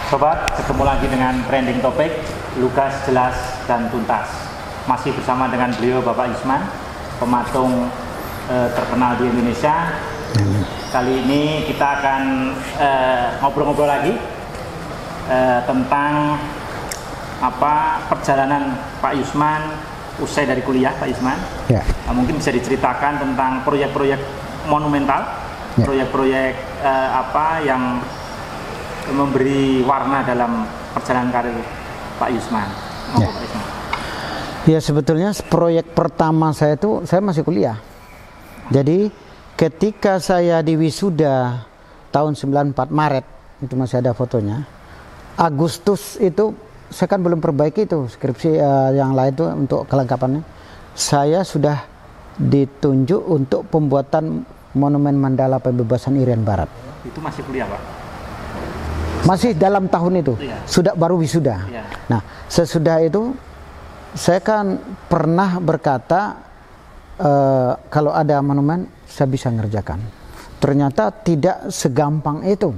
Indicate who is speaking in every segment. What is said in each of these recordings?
Speaker 1: Sobat, ketemu lagi dengan trending topik lugas, jelas, dan tuntas. Masih bersama dengan beliau Bapak Yusman, pematung terkenal di Indonesia. Kali ini kita akan ngobrol-ngobrol lagi tentang perjalanan Pak Yusman usai dari kuliah, Pak Yusman.
Speaker 2: Ya.
Speaker 1: Mungkin bisa diceritakan tentang proyek-proyek monumental, proyek-proyek yang memberi warna dalam perjalanan karir Pak Yusman.
Speaker 2: Ya.
Speaker 1: Pak Yusman.
Speaker 2: Ya, sebetulnya proyek pertama saya itu saya masih kuliah. Jadi ketika saya di wisuda tahun 94 Maret, itu masih ada fotonya. Agustus itu saya kan belum perbaiki itu skripsi yang lain itu untuk kelengkapannya. Saya sudah ditunjuk untuk pembuatan Monumen Mandala Pembebasan Irian Barat.
Speaker 1: Itu masih kuliah, Pak?
Speaker 2: Masih dalam tahun itu, sudah baru wisuda. Nah, sesudah itu saya kan pernah berkata kalau ada monumen saya bisa ngerjakan. Ternyata tidak segampang itu.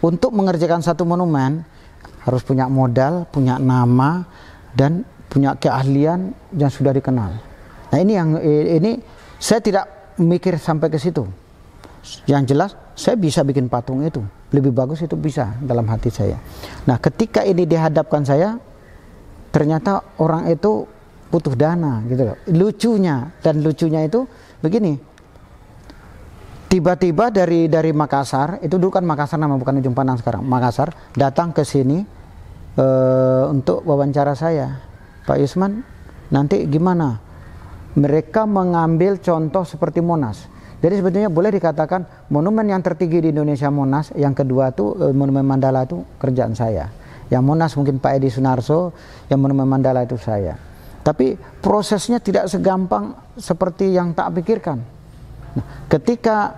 Speaker 2: Untuk mengerjakan satu monumen harus punya modal, punya nama, dan punya keahlian yang sudah dikenal. Nah, ini saya tidak mikir sampai ke situ. Yang jelas saya bisa bikin patung itu, lebih bagus itu bisa dalam hati saya. Nah, ketika ini dihadapkan saya, ternyata orang itu butuh dana gitu loh. Lucunya itu begini. Tiba-tiba dari Makassar, itu dulu kan Makassar nama, bukan Ujung Pandang sekarang. Makassar datang ke sini untuk wawancara saya. Pak Yusman, nanti gimana? Mereka mengambil contoh seperti Monas. Jadi sebetulnya boleh dikatakan monumen yang tertinggi di Indonesia Monas, yang kedua tuh Monumen Mandala itu kerjaan saya. Yang Monas mungkin Pak Edi Sunarso, yang Monumen Mandala itu saya. Tapi prosesnya tidak segampang seperti yang tak pikirkan. Nah, ketika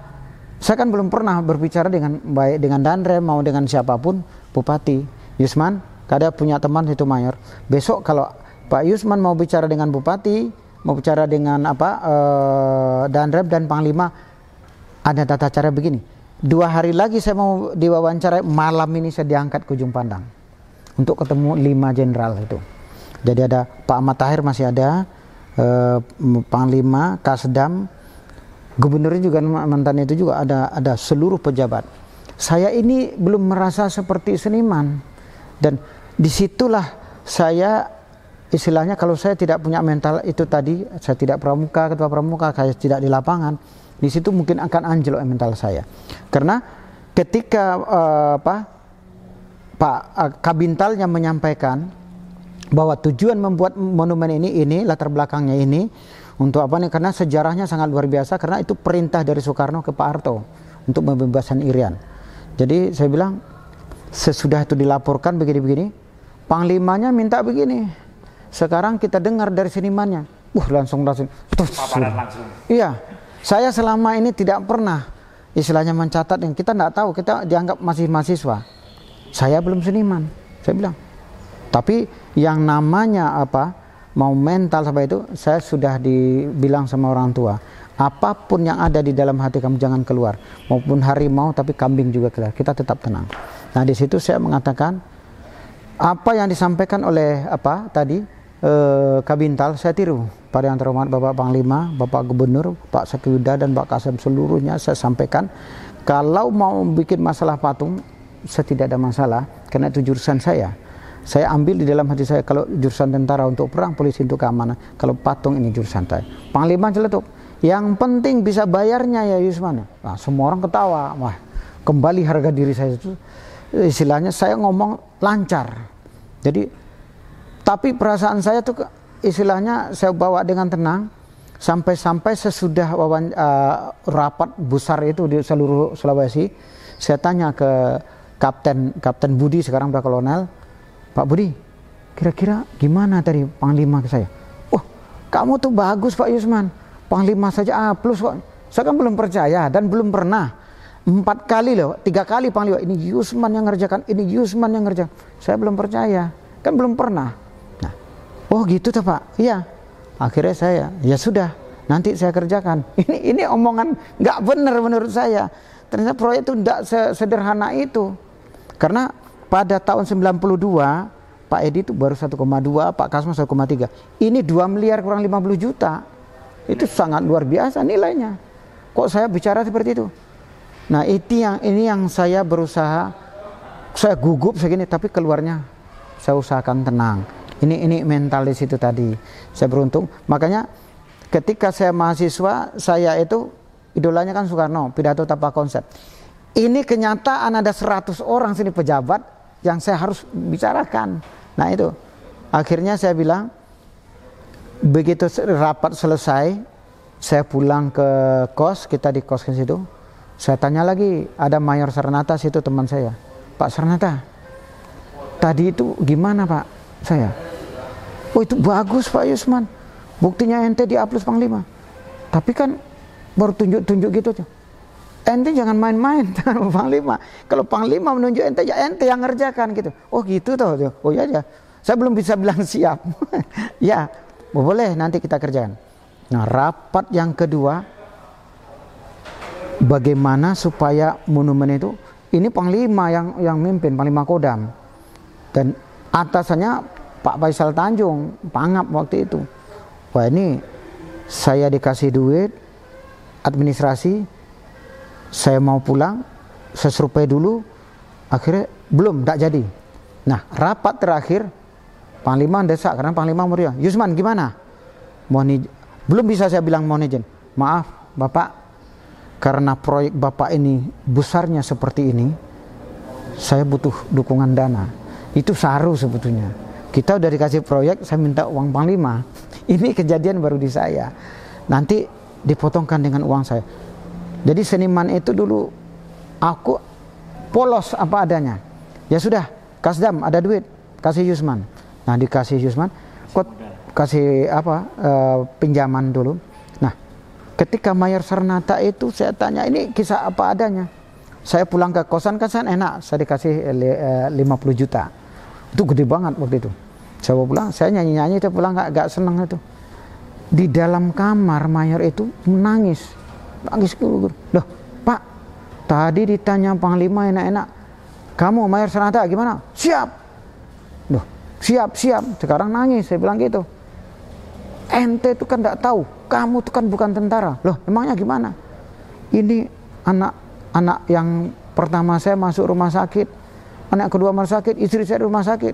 Speaker 2: saya kan belum pernah berbicara dengan baik dengan Danrem mau dengan siapapun, Bupati Yusman, kada punya teman situ mayor. Besok kalau Pak Yusman mau bicara dengan Bupati, mau bicara dengan Danrem dan Panglima, ada tata cara begini. 2 hari lagi saya mau diwawancara, malam ini saya diangkat ke Ujung Pandang untuk ketemu 5 jenderal itu. Jadi ada Pak Ahmad Tahir masih ada, Panglima, Kasdam, Gubernurnya juga mantan itu juga ada seluruh pejabat. Saya ini belum merasa seperti seniman, dan disitulah saya istilahnya, kalau saya tidak punya mental itu tadi, saya tidak pramuka, ketua pramuka, saya tidak di lapangan, di situ mungkin akan anjlok mental saya. Karena ketika Pak Kabintalnya menyampaikan bahwa tujuan membuat monumen ini latar belakangnya ini untuk apa nih? Karena sejarahnya sangat luar biasa, karena itu perintah dari Soekarno ke Pak Harto untuk pembebasan Irian. Jadi saya bilang, sesudah itu dilaporkan begini-begini, Panglimanya minta begini. Sekarang kita dengar dari senimannya. Langsung. Iya, saya selama ini tidak pernah istilahnya mencatat, yang kita tidak tahu, kita dianggap masih mahasiswa. Saya belum seniman, saya bilang. Tapi yang namanya mau mental sampai itu, saya sudah dibilang sama orang tua, apapun yang ada di dalam hati kamu jangan keluar. Maupun harimau tapi kambing juga keluar, kita tetap tenang. Nah, di situ saya mengatakan apa yang disampaikan oleh Kabintal, saya tiru. Pada yang terhormat Bapak Panglima, Bapak Gubernur, Pak Sekda, dan Pak Kasem, seluruhnya saya sampaikan, kalau mau bikin masalah patung, saya tidak ada masalah, karena itu jurusan saya. Saya ambil di dalam hati saya, kalau jurusan tentara untuk perang, polisi untuk keamanan, kalau patung ini jurusan saya. Panglima celetuk, yang penting bisa bayarnya ya Yusman. Nah, semua orang ketawa. Wah, kembali harga diri saya itu, istilahnya saya ngomong lancar. Jadi tapi perasaan saya tuh istilahnya saya bawa dengan tenang, sampai sesudah rapat besar itu di seluruh Sulawesi, saya tanya ke Kapten Budi, sekarang udah kolonel, Pak Budi, kira-kira gimana tadi Panglima ke saya? Kamu tuh bagus Pak Yusman, Panglima saja A+ kok. Saya kan belum percaya dan belum pernah. 4 kali loh, 3 kali Panglima, ini Yusman yang ngerjakan, ini Yusman yang ngerjakan. Saya belum percaya, kan belum pernah. Oh gitu tuh Pak, iya. Akhirnya saya, ya sudah, nanti saya kerjakan. Ini omongan nggak benar menurut saya. Ternyata proyek itu tidak sederhana itu. Karena pada tahun 92 Pak Edi itu baru 1,2, Pak Kasman 1,3. Ini 2 miliar kurang 50 juta. Itu sangat luar biasa nilainya. Kok saya bicara seperti itu? Nah, ini yang saya berusaha, saya gugup segini, tapi keluarnya saya usahakan tenang. Ini mental di situ tadi. Saya beruntung. Makanya ketika saya mahasiswa, saya itu idolanya kan Soekarno, pidato tanpa konsep. Ini kenyataan ada 100 orang sini pejabat yang saya harus bicarakan. Nah itu, akhirnya saya bilang, begitu rapat selesai, saya pulang ke kos, kita di kos ke situ. Saya tanya lagi, ada Mayor Sarnata situ teman saya. Pak Sarnata, tadi itu gimana Pak? Saya, oh itu bagus Pak Yusman, buktinya ente di A+ Panglima. Tapi kan baru tunjuk-tunjuk gitu aja. Ente jangan main-main dengan Panglima. Kalau Panglima menunjuk ente, ya ente yang ngerjakan gitu. Oh gitu toh. Oh ya ya. Saya belum bisa bilang siap. Ya, boleh nanti kita kerjakan. Nah, rapat yang kedua, bagaimana supaya monumen itu, ini Panglima yang mimpin, Panglima Kodam. Dan atasannya Pak Faisal Tanjung, Pangap waktu itu. Wah ini saya dikasih duit, administrasi, saya mau pulang, saya survei dulu, akhirnya belum, tidak jadi. Nah, rapat terakhir, Panglima desak, karena Panglima mulia, Yusman gimana? Belum bisa saya bilang mohon izin. Maaf Bapak, karena proyek Bapak ini besarnya seperti ini, saya butuh dukungan dana. Itu saru sebetulnya. Kita udah dikasih proyek, saya minta uang Panglima. Ini kejadian baru di saya. Nanti dipotongkan dengan uang saya. Jadi seniman itu dulu aku polos apa adanya. Ya sudah, Kasdam ada duit, kasih Yusman. Nah dikasih Yusman, kok kasih apa pinjaman dulu. Nah ketika Mayor Sarnata itu saya tanya ini kisah apa adanya. Saya pulang ke kosan kan enak, saya dikasih 50 juta. Itu gede banget waktu itu. Saya pulang, saya nyanyi-nyanyi, saya pulang gak seneng itu. Di dalam kamar Mayor itu menangis. Nangis, loh Pak, tadi ditanya Panglima enak-enak, kamu Mayor Sarnata gimana? Siap. Loh, siap. Sekarang nangis, saya bilang gitu. Ente itu kan tidak tahu, kamu itu kan bukan tentara. Loh, emangnya gimana? Ini anak yang pertama saya masuk rumah sakit, anak kedua rumah sakit, istri saya di rumah sakit.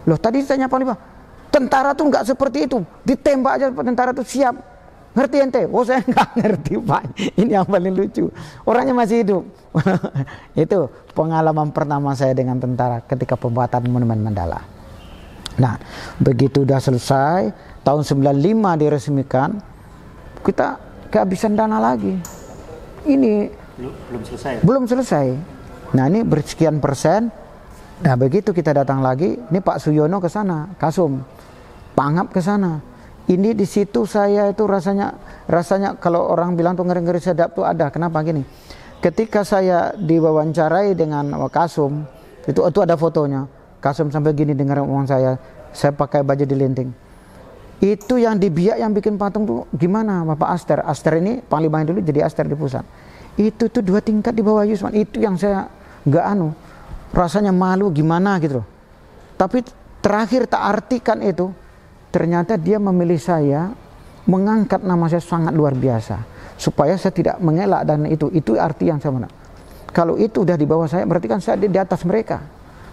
Speaker 2: Loh, tadi ditanya Panglima, tentara tuh nggak seperti itu, ditembak aja tentara tuh siap. Ngerti ente? Oh saya nggak ngerti Pak. Ini yang paling lucu. Orangnya masih hidup. Itu pengalaman pertama saya dengan tentara ketika pembuatan Monumen Mandala. Nah, begitu udah selesai, tahun 95 diresmikan, kita kehabisan dana lagi. Ini
Speaker 1: belum selesai.
Speaker 2: Belum selesai. Nah ini bersekian persen. Nah begitu kita datang lagi, ini Pak Suyono ke sana, Kasum, Pangap ke sana. Ini di situ saya itu rasanya kalau orang bilang tuh ngeri-ngeri sedap tuh ada. Kenapa gini? Ketika saya diwawancarai dengan Kasum, itu ada fotonya. Kasum sampai gini dengar omong saya pakai baju dilinting. Itu yang di Biak yang bikin patung tuh gimana Bapak Aster? Aster ini Panglima dulu jadi Aster di pusat. Itu tuh 2 tingkat di bawah Yusman. Itu yang saya nggak rasanya malu gimana gitu loh. Tapi terakhir tak artikan itu, ternyata dia memilih saya, mengangkat nama saya sangat luar biasa supaya saya tidak mengelak, dan itu arti yang saya mana. Kalau itu udah di bawah saya, berarti kan saya di atas mereka.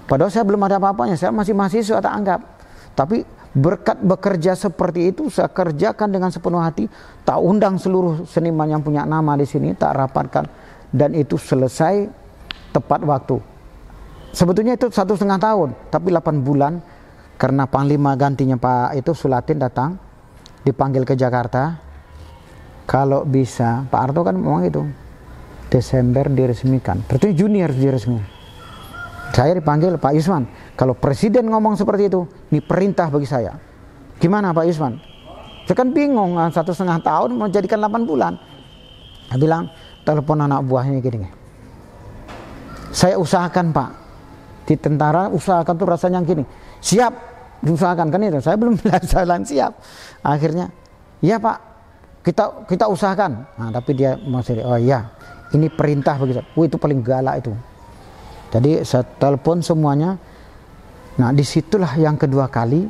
Speaker 2: Padahal saya belum ada apa-apanya, saya masih mahasiswa tak anggap. Tapi berkat bekerja seperti itu, saya kerjakan dengan sepenuh hati, tak undang seluruh seniman yang punya nama di sini, tak rapatkan, dan itu selesai tepat waktu. Sebetulnya itu 1,5 tahun, tapi 8 bulan. Karena Panglima gantinya Pak itu Sulatin datang, dipanggil ke Jakarta. Kalau bisa, Pak Harto kan ngomong itu, Desember diresmikan. Berarti Juni harus diresmikan. Saya dipanggil, Pak Yusman, kalau Presiden ngomong seperti itu, ini perintah bagi saya. Gimana Pak Yusman? Saya kan bingung, 1,5 tahun mau jadikan 8 bulan. Saya bilang, telepon anak buahnya gini. Saya usahakan Pak, di tentara usahakan tuh rasanya gini. Siap, diusahakan kan itu. Saya belum jalan siap. Akhirnya, ya Pak, kita usahakan. Nah, tapi dia masih, oh iya, ini perintah bagi saya. Itu paling galak itu. Jadi saya telepon semuanya. Nah disitulah yang kedua kali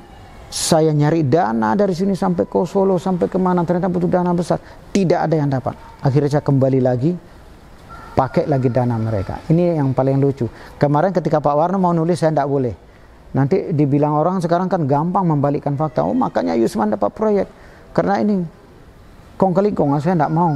Speaker 2: saya nyari dana dari sini sampai ke Solo, sampai kemana, ternyata butuh dana besar, tidak ada yang dapat. Akhirnya saya kembali lagi, pakai lagi dana mereka. Ini yang paling lucu. Kemarin ketika Pak Warno mau nulis, saya tidak boleh. Nanti dibilang orang sekarang kan gampang membalikkan fakta. Oh makanya Yusman dapat proyek karena ini kong kali kong, saya tidak mau.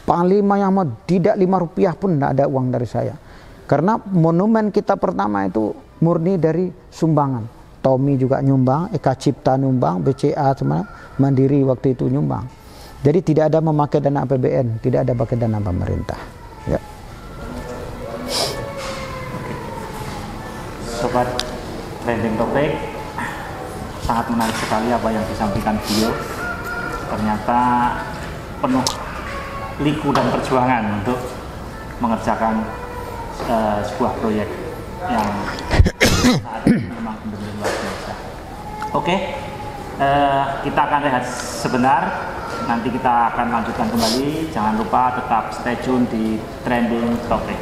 Speaker 2: Panglima yang mau tidak 5 rupiah pun tidak ada uang dari saya. Karena monumen kita pertama itu murni dari sumbangan. Tommy juga nyumbang, Eka Cipta nyumbang, BCA semua Mandiri waktu itu nyumbang. Jadi tidak ada memakai dana APBN, tidak ada pakai dana pemerintah. Ya.
Speaker 1: Sobat Trending Topic, sangat menarik sekali apa yang disampaikan beliau. Ternyata penuh liku dan perjuangan untuk mengerjakan sebuah proyek yang saat ini memang benar-benar luar biasa. Oke, kita akan rehat sebentar. Nanti kita akan lanjutkan kembali. Jangan lupa tetap stay tune di Trending Topic.